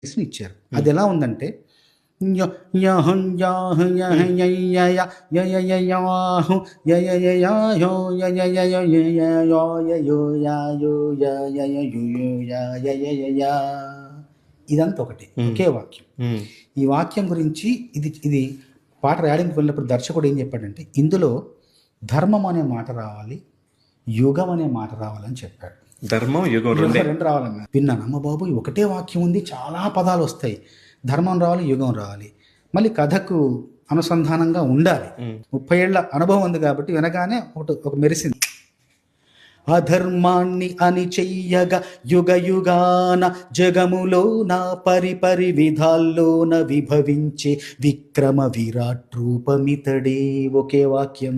ఇచ్చారు. అది ఎలా ఉందంటే య యహం యాహ్ యహ యయ్య య యయ యయాహు యయ యయాయో యయ యయ యయయో యయో యాయో యయ యుయో యయ యయయా. ఇదంతా ఒకటి, ఒకే వాక్యం. ఈ వాక్యం గురించి ఇది పాట రాయడానికి వెళ్ళినప్పుడు దర్శకుడు ఏం చెప్పాడంటే, ఇందులో ధర్మం అనే మాట రావాలి, యుగం అనే మాట రావాలని చెప్పాడు. ధర్మం యుగం రెండు రావాలన్నా విన్నాను. అమ్మ బాబు ఒకటే వాక్యం ఉంది, చాలా పదాలు వస్తాయి. ధర్మం రావాలి, యుగం రావాలి, మళ్ళీ కథకు అనుసంధానంగా ఉండాలి. 30 ఏళ్ల అనుభవం ఉంది కాబట్టి వినగానే ఒక మెరిసింది. అధర్మాన్ని అని చెయ్యగా యుగ యుగాన జగములోన పరిపరి విధాల్లోన విభవించే విక్రమ విరాట్ రూపమితడే. ఒకే వాక్యం.